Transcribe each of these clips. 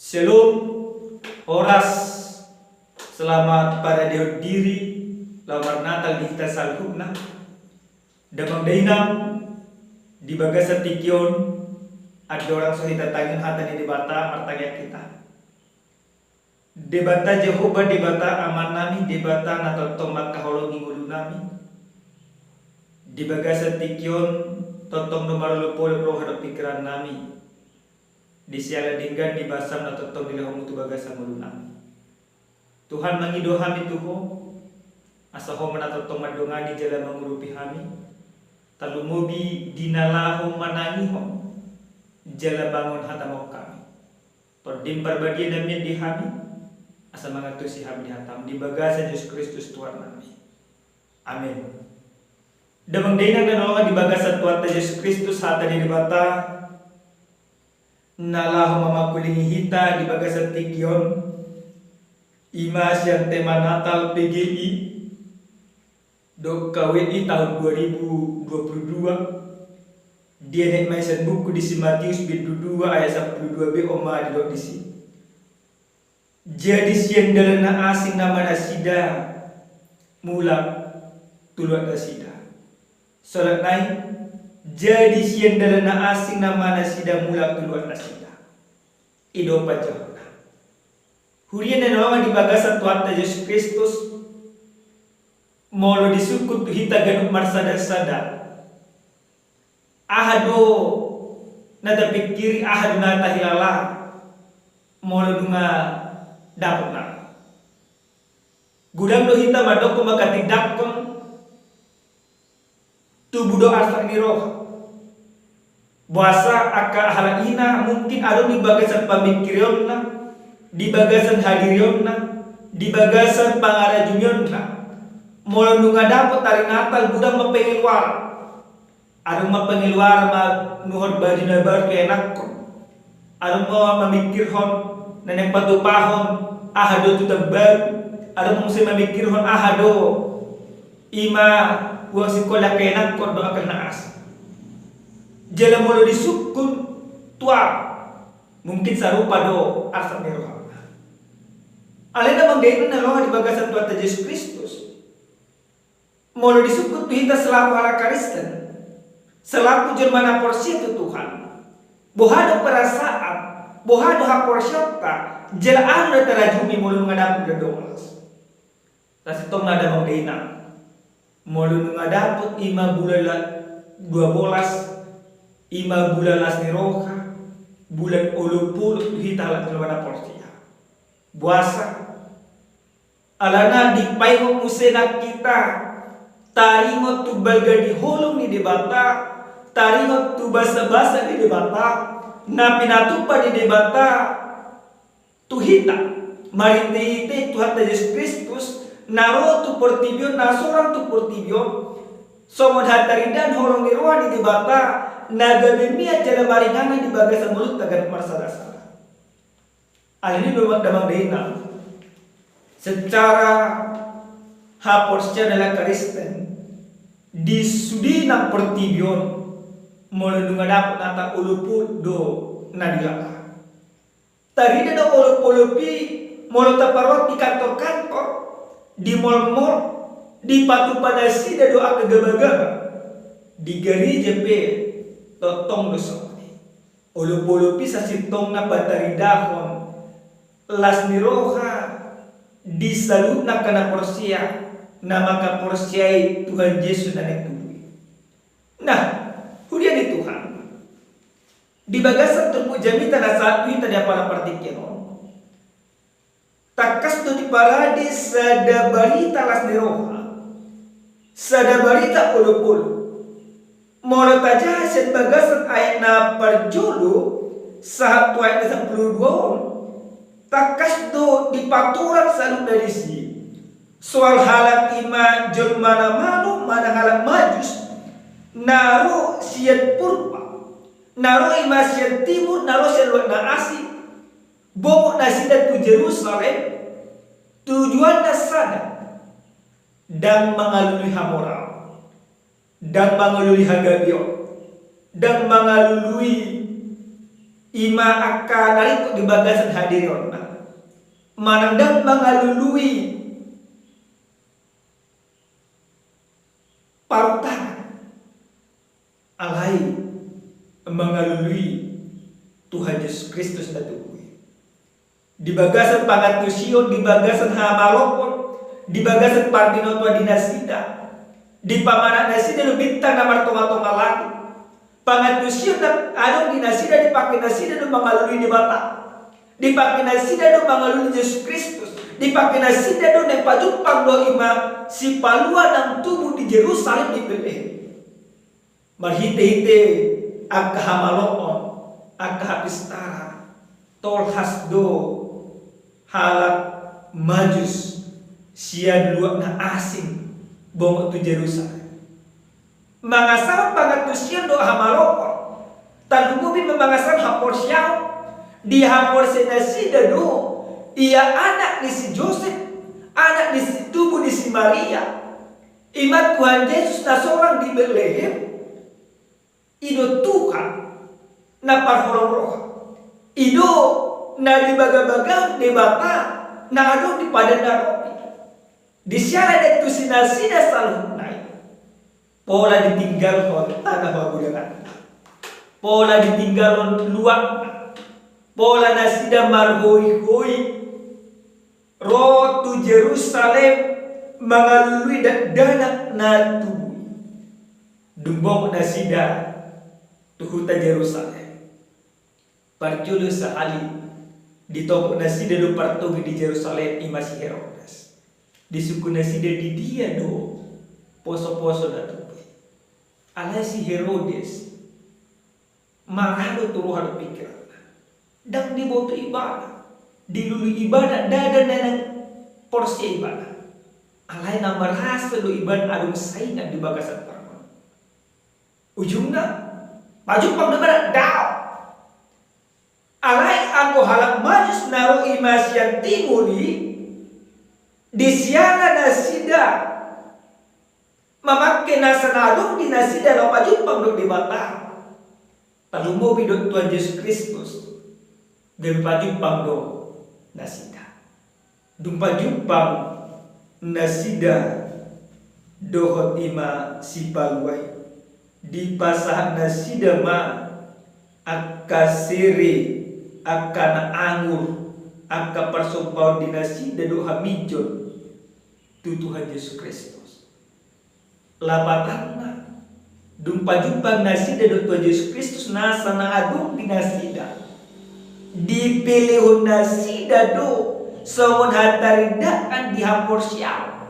Shalom, oras, selamat pada diri, lamar natal di kita salhubna, damang dainam, di bagasa tikion, ada orang sohita tangin hata di debata martagya kita. Debata Jehovah, debata aman nami, debata nato tomat kahologi ngulu nami, di bagasa tikion, totong nomor lupol pro hadap pikiran nami. Di siala dinggan di basam na totong nila humutu bagasa mulunang. Tuhan mangido hami tuho, asa ho manatotong madongani jala mangurupi hami, talumubi dinalaho manangiho, jala bangun hatamok kami. Tordim berbagi namin di hami, asa mangatusi hami di hatam, di bagasa Yesus Kristus Tuhan nami. Amin. Damang dainang nanonga di bagasa Tuhan Yesus Kristus hata di debata, nalah mamakulingi hita di bagasa tikion imas yang tema Natal PGI dok KWI tahun 2022 dia nek maisan buku di Matius 2 ayat 12b oma di dok disi jadi siang dalana asing nama nasida mulak tuluat nasida salat naik jadi siang dalana asing nama nasida mulak tuluan nasida ido pajahna hurian dan nama di bagasan Tuhan Yesus Kristus molo disukut hita ganuk marsada-sada ahado nada pikiri ahado nata hilala molo dunga dapat na gudang do hita madoko makatidakon tubuh do asak ni roh Buasa aka halina mungkin ada di bagasan pamikirionna, di bagasan hadirionna, di bagasan pangarajunionna. Mula nunga dapat hari Natal gudang mapengilwar. Ada mapengilwar ma nuhod badina bar kenak. Ada mau mamikirhon nenek patupahon ahado tutabag. Ada mungsi mamikirhon ahado ima uang sekolah kenak kod doa kenas. Jala mulu disukun tua mungkin sarupa do asal neroha. Alena manggain neroha di bagasan Tuhan Yesus Kristus. Mulu disukun hita selaku ala Kristen, selaku jermana porsi itu Tuhan. Bohado perasaan, bohado hak porsiota, jala anu terajumi mulu ngadapun dolas. Tasi tong nada manggaina. Mulu ngadapun 5 bulan 12 ima bulan lasni roha bulan ulupul hitalat keluar porsia buasa alana di paimo musena kita taringot tu balga di holong ni debata taringot tu basa-basa di debata na pinatupa di debata tu hita marinte Tuhan Yesus Kristus naro tu portibio na sorang tu portibio somod hatarindan holong ni roha di debata naga bimia jala maringana di bagasa mulut tagan marsada-sada. Ini memang damang daina. Secara haporsia adalah Kristen di sudi nang pertibion melundunga dapat nata uluput do nadilaka. Tadi ada ulup-ulupi molo taparot di kantor-kantor di mall-mall di patu padasi da doa kegaba-gaba di gereja totong dosa ulu-ulu pisa sitong na bataridahon las niroha disalut na kana porsia na maka porsiai Tuhan Yesus na nagtuloy. Nah, hudian ni Tuhan di bagasan turbo jamita na satu ita dia para partikeno takas to di paradis sada barita las niroha sada barita ulu-ulu molo taja sen bagasan ayat na parjulu saat ayat na 12 takas do dipaturan salud dari si soal halak ima jol mana malu mana halak majus naro siat purba naro ima siat timur naro siat luar na asing bobok na sidat tu Jerusalem tujuan na sana dan mengalui hamoral dan mengalui hagabio dan mengalui ima akan narito di bagasan hadiron manandang mangalului parutan alai mengalului Tuhan Yesus Kristus na tubuh di bagasan pangatusio di bagasan hamalopon di bagasan parbinotua dinasida di pamana nasida no bintang na martonga-tonga lagi pangatusio na adong dinasida dipakai nasida no mengalului di bata dipakai nasida no mengalului Yesus Kristus dipakai nasida no nepajumpang do ima si palua ng tubuh di Jerusalem di Bethlehem marhite-hite agka hamalopon agka hapistara tol hasdo halak majus siya luak na asing bongok tu Jerusalem mangasar pangatusyan do hamalopon talumubi memangasar hapor siya di hapor senasida do ia anak ni si Joseph anak ni si tubuh di si Maria imat Tuhan Yesus na seorang di Bethlehem ido Tuhan na parholong roh ido na di baga-baga di bata na ado di padan na ropi di siya na tu sinasida salunay pola ditinggal ko tanah wabudangan pola ditinggal luak pola nasida marhoi-hoi roh tu Jerusalem mengalului danak na tubuh dumbong nasida tuhuta Jerusalem parjulu sehali di toko nasida do partogi di Jerusalem imasi Herodes di suku nasida di dia do poso-poso na tubuh alai si Herodes marado turuhan pikiran dan di boto ibadah di lulu ibadah dada nenang porsi ibadah alai na marhasa do ibadah adung saingan di bagasan parman ujungnya pajumpang dengan daw alai angko halak majus naru imasian timuri di siana nasida memakai nasanadong di nasida no pajumpang do di bata talumo bidot Tuhan Yesus Kristus gabi pajumpang do nasida dum pajumpang nasida dohot ima si paluai di pasah nasida ma akasiri akan anggur angka persombau dinasi dadu hamijon tu Tuhan Yesus Kristus lapatanna dumpa jumpang nasi dadu Tuhan Yesus Kristus nasa na adung dinasida dipilih nasi dadu sawon hataridaan dihampor sial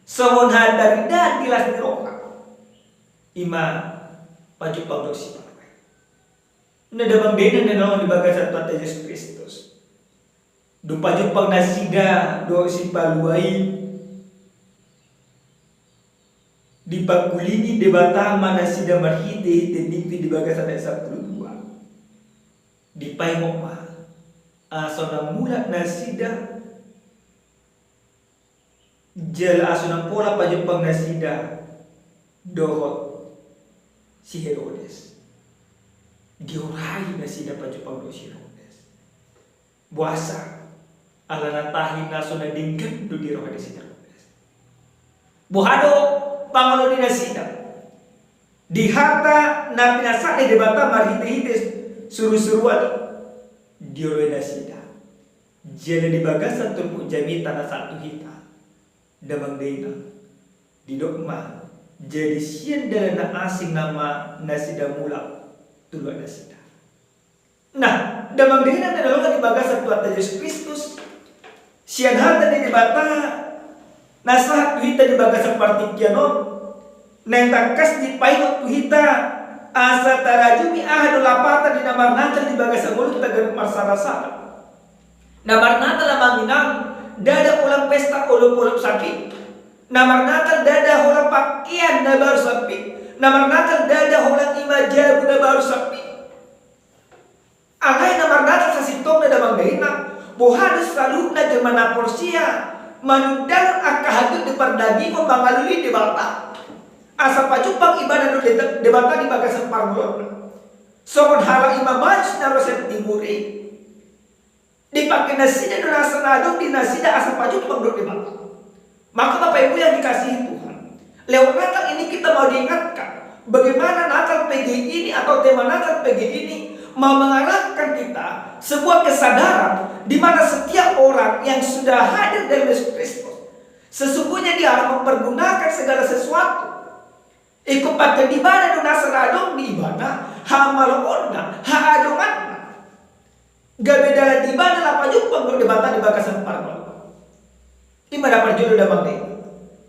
sawon hataridaan dilas diroka ima pajumpang dosi na damang dena na naman di bagasan Tuhan Yesus Kristus dumpa jumpang nasida do si paluai di pagkulini di batama nasida marhite-hite dingpi di bagasan ayat 12 di paimok ma aso na mula nasida jel aso na pola pajumpang nasida dohot si Herodes diorai nasida pajumpang do si Herodes buasa ala natahin naso na dinggan do di roh si Herodes buhado pangalo di nasida dihata na pinasani di bata marhite-hite suru-suruan dioroy nasida jele di bagasan turku jamita na satu hita damang dena di dokma jadi sian dala na asing nama nasida mulak tuluan nasida. Nah, damang dina na nalungan di bagasan Tuhan Yesus Kristus sian hata di bata nasa tuhita di bagasan partikyanon nang takas di painot tuhita asa tarajumi ahadu lapatan di namar natal di bagasan mulut tagar marsara-sara namar natal lamanginang dada ulang pesta ulup-ulup sakit namar natal dada ulang pakaian na baru sakit namar natal dada ulang imajabu na baru sakit alay namar natal sa sitong na damang dina buhados selalu na jemana porsia manudang akahadud di pardagi ko mangaluli di bata asa pajumpang ibadah do di bata di bagasan parmulon Sokon hala ima maju na roset timuri. Dipakai nasida dan asanadong di nasida asa paju pagdok di bata. Maka Bapak Ibu yang dikasihi Tuhan, lewat Natal ini kita mau diingatkan bagaimana Natal PGI ini atau tema Natal PGI ini mau mengarahkan kita sebuah kesadaran di mana setiap orang yang sudah hadir dalam Yesus Kristus sesungguhnya dia harus mempergunakan segala sesuatu. Ikut pakai di mana donasa radong di mana hamal orna haadongan. Gak beda di mana lapa jumpa berdebatan di bakasan parpol. Ini dapat judul damang ini.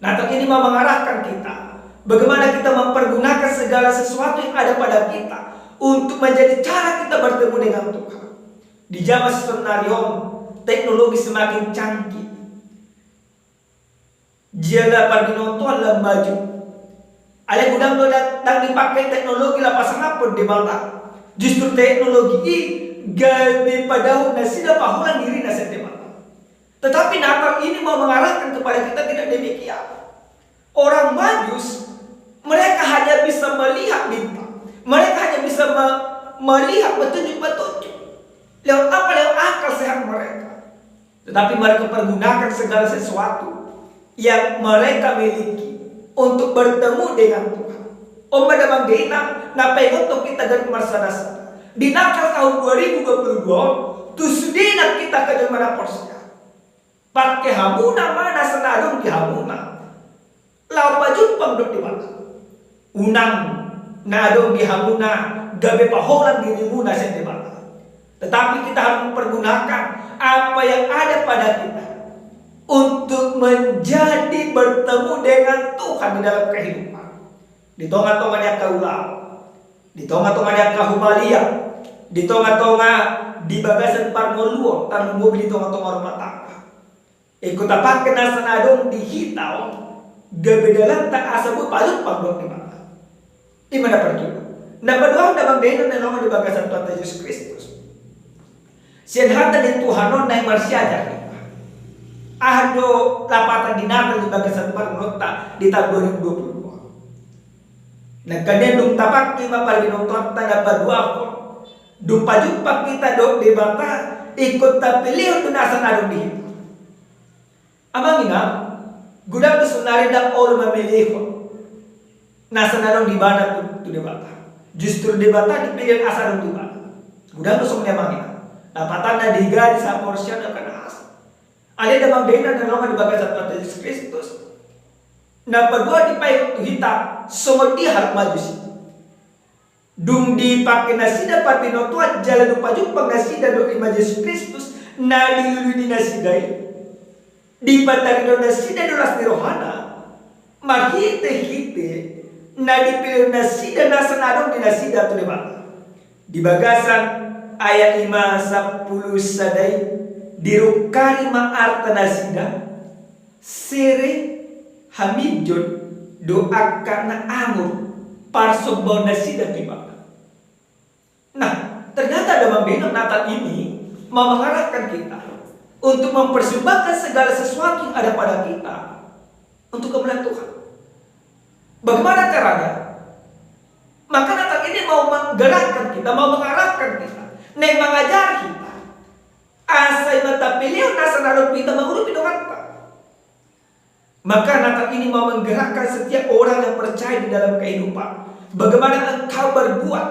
Natal ini mau mengarahkan kita bagaimana kita mempergunakan segala sesuatu yang ada pada kita untuk menjadi cara kita bertemu dengan Tuhan. Di zaman senario teknologi semakin canggih. Jala pardinonton lah maju. Ada gudang lo datang dipakai teknologi lah pasang apa di bawah. Justru teknologi ini gabe pada nasida pahulan diri nasib di bawah. Tetapi Natal ini mau mengarahkan kepada kita tidak demikian. Orang Majus mereka hanya bisa melihat bintang. Mereka hanya bisa melihat petunjuk-petunjuk. Lewat apa? Lewat akal sehat mereka. Tetapi mereka pergunakan segala sesuatu yang mereka miliki untuk bertemu dengan Tuhan. Om ada banggaina, napai untuk kita dari marsada. Di Natal tahun 2022, tusudina kita ke mana porsi. Pakai hamuna mana senadong di hamuna. Lau pajumpang dok di mana. Unang nadong di hamuna gabe paholan diri muna sen di mana. Tetapi kita harus mempergunakan apa yang ada pada kita untuk menjadi bertemu dengan Tuhan di dalam kehidupan. Di tonga-tonga dia kaulau, di tonga-tonga dia kahumalia, di tonga-tonga di bagasan parmoluo, tan mobil di tonga-tonga rumah tangga. Ikut apa kena senadong di hitau, gabedalan tak asabut palut pagdok di mana? Di mana pergi? Nah berdua udah banggain dan nama di bagasan Tuhan Yesus Kristus. Sian hata di Tuhanon naik marsiaja. Ahdo lapatan di Natal di bagasan Parmolota di tahun 2022. Nah kalian dum tapak lima pagi nonton tanda berdua aku. Dumpa jumpa kita dok di bata ikut tapilih untuk nasa nadong di hitam. Amang ina, gudang kesunari dak all memilih nasa nadong di bana tu di bata. Justru di bata dipilih asal di bana. Gudang kesungnya amang ina. Dapatan na diga di sa porsya na kanas. Ada damang dena na loma di bagasan Tuhan Yesus Kristus. Na pagwa di pay hita sumod di harap maju si. Dung di pakai nasida patinotuat jalan lupa jumpa nasida do ima Yesus Kristus na dilulu di nasidai. Di patarino nasida dolas ni rohana mahite-hite na dipilih nasida nasa nadong di nasida tu di bagasan ayat 5 10 sadai dirukari ma'arta nasida sere hamidjon doa karena amur parsobon nasida tiba. Nah ternyata dalam benang Natal ini mau mengarahkan kita untuk mempersembahkan segala sesuatu yang ada pada kita untuk kemuliaan Tuhan. Bagaimana caranya? Maka Natal ini mau menggerakkan kita, mau mengarahkan kita, mengajar kita. Asai mata pilih nasa naruh kita mengurupi doang. Maka Natal ini mau menggerakkan setiap orang yang percaya di dalam kehidupan. Bagaimana engkau berbuat,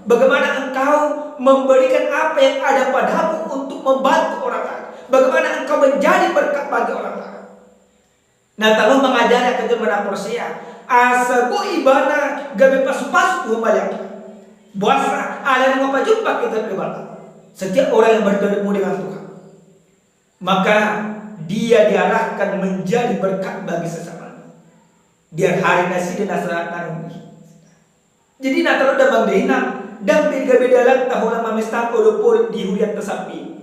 bagaimana engkau memberikan apa yang ada padamu untuk membantu orang lain. Bagaimana engkau menjadi berkat bagi orang lain. Natal mengajari ke jemaat Porsia. Asa bu ibana gabe pasu-pasu banyak. Buasa ala yang apa jumpa kita beribada. Setiap orang yang bertemu dengan Tuhan, maka dia diarahkan menjadi berkat bagi sesama. Dia hari nasi dan nasa narumi. Jadi Natal udah banggaina dan beda-beda lang tahunan mamestan olopol di huriat tesapi.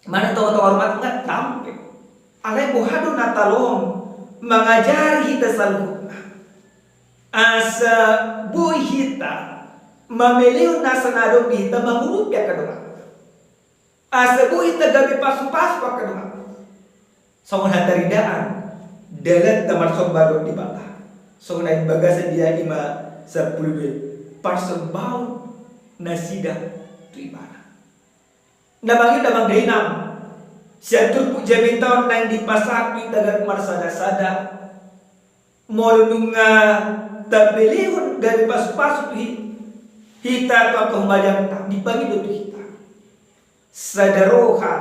Mana tahu-tahu hormat nggak tampil. Alai buhadu Natalong mengajari kita selalu. Asa buih kita memilih nasa nadong kita mengurup ya kedua. Asa buih kita gabi pasu-pasu kedua. Songon hataridaan dalam tamar sombado di bawah. Songon naik bagasan dia 5 10 duit. Parsembau nasida tu ibadah. Namangin damang dainam. Siatur pu jamitawan nang dipasaki dagat marsada-sada. Molunga tabelihun dari pas-pas hita tu akong tak dibagi tu hita. Sadaroha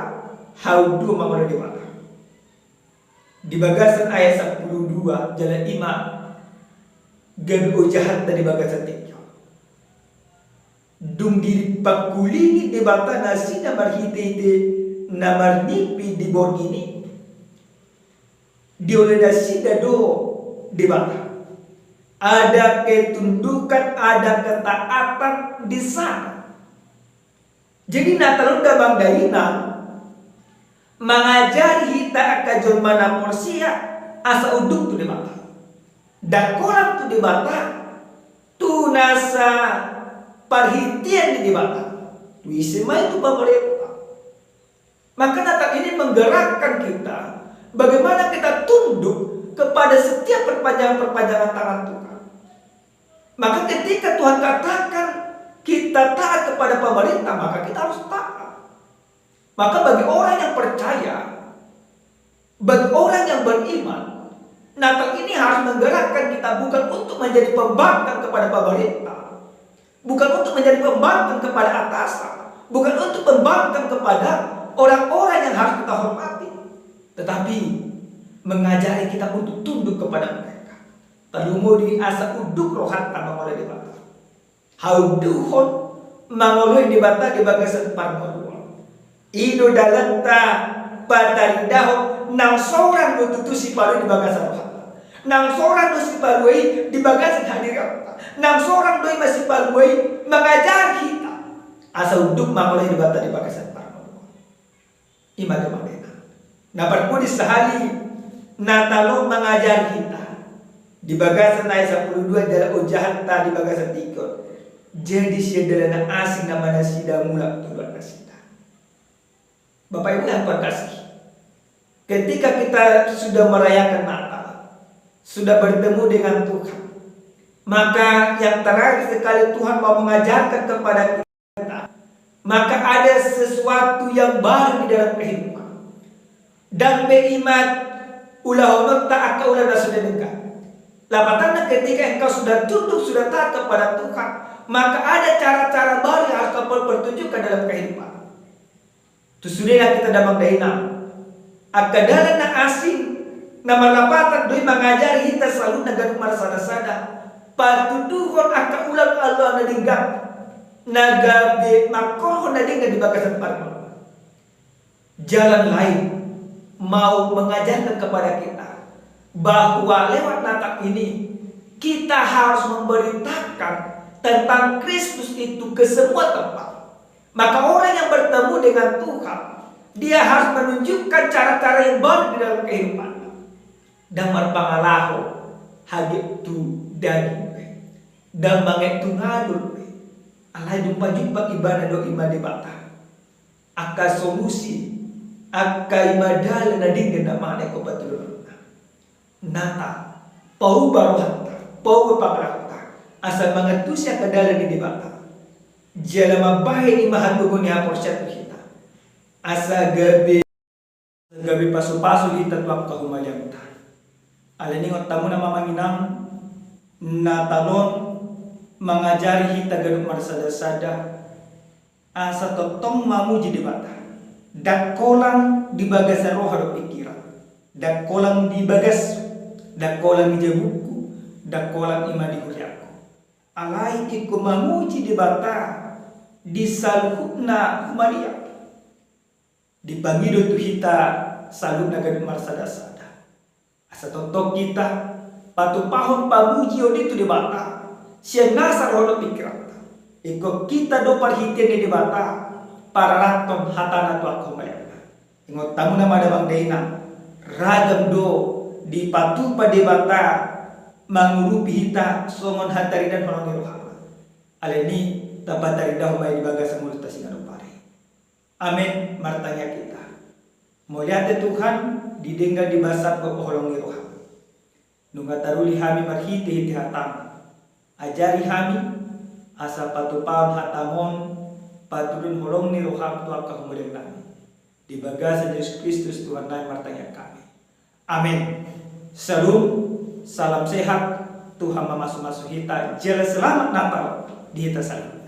haudu mamana di mana. Di bagasan ayat 12 jalan 5 gabi jahat dari bagasan 3. Dung diri pakulini di bata nasi namar hite namar nipi di borgini. Di oleh nasi dado di bata. Ada ketundukan, ada ketaatan di sana. Jadi Natal udah bang Daina mengajari kita akajon mana porsia asa uduk tu di bata. Dan korang tu di bata tu nasa perhatian di bata. Tu isma itu pemerintah. Maka Natal ini menggerakkan kita bagaimana kita tunduk kepada setiap perpanjangan-perpanjangan tangan Tuhan. Maka ketika Tuhan katakan kita taat kepada pemerintah, maka kita harus taat. Maka bagi orang yang percaya, bagi orang yang beriman, Natal ini harus menggerakkan kita bukan untuk menjadi pembangkang kepada pemerintah, bukan untuk menjadi pembangkang kepada atasan, bukan untuk pembangkang kepada orang-orang yang harus kita hormati, tetapi mengajari kita untuk tunduk kepada mereka. Talumudi asa uduk rohat tanpa mulai di bata. Hauduhon mangoloi di bata di bagasan parmodua. Ido dalanta patarindaho nang seorang nututusi palu di bagasan rohat. Nang seorang nusi paluai di bagasan hadirat. Nang seorang doi masih paluai mengajar kita. Asa uduk mangoloi di bata di bagasan parmodua. Imada mangena. Dapat pun sehari Natalo mengajar kita. Di bagasan ayat 12 adalah ujahan tadi bagasan 3. Jadi siadalana asing nama nasida mulak tuduhan nasida. Bapak Ibu yang terkasih, ketika kita sudah merayakan Natal, sudah bertemu dengan Tuhan, maka yang terakhir sekali Tuhan mau mengajarkan kepada kita, maka ada sesuatu yang baru di dalam kehidupan. Dan beriman ulahonot tak akal ulah sudah dekat. Lapatana ketika engkau sudah tunduk, sudah taat kepada Tuhan, maka ada cara-cara baru yang harus kau pertunjukkan dalam kehidupan. Tu sudahlah kita damang daina. Akadalan na asing nama lapatan doi mengajari kita selalu naga marsada-sada. Patuduhon aka ulang Allah na dinggat. Naga be makohon na dinggat di bagasan parma. Jalan lain mau mengajarkan kepada kita bahwa lewat Natal ini kita harus memberitakan tentang Kristus itu ke semua tempat. Maka orang yang bertemu dengan Tuhan, dia harus menunjukkan cara-cara yang baru di dalam kehidupan. Damar pangalaho hagit tu daging dan manget tu ngadul alai jumpa-jumpa ibadah do ibadah bata aka solusi aka ibadah na dingin na mana ko patulun nata pau baru hatta pau pakrata asal mengetusnya ke dalam di bata jala mabahe ni mahandugo ni haporsyat kita asa gabi pasu-pasu kita tuak kahumayang ta alani otamu na mamanginang natalon mengajari kita gaduk marsada-sada asa totong mamuji di bata dak kolang di bagas roh haro pikiran dak kolang di bagas dak kolang di jabuku dak kolang ima di kuryaku alai iku mamuji di bata di saluhna humaria di pangido tu hita saluna gaduk marsada-sada asa totong kita patu pahon pamuji itu di bata siya nasa rono pikiran iko kita do parhitian di bata para raton hatana tu aku mayana ingot tamu nama ada bang Deina ragam do di patu pa di bata mangurupi hita songon hatari dan holongi rohama aleni tapat dari dah humay di bagas mulut tasingan pare amin martanya kita muliate Tuhan didengar di basat ko holongi rohama nunga taruli hami marhiti hiti hatang ajari kami asa patupam hatamon paturun holong ni roham Tuhan kemudian kami. Di bagasan Yesus Kristus Tuhan naik martanya kami. Amin. Salam sehat. Tuhan memasuk-masuk kita. Jelas selamat Natal di kita sana.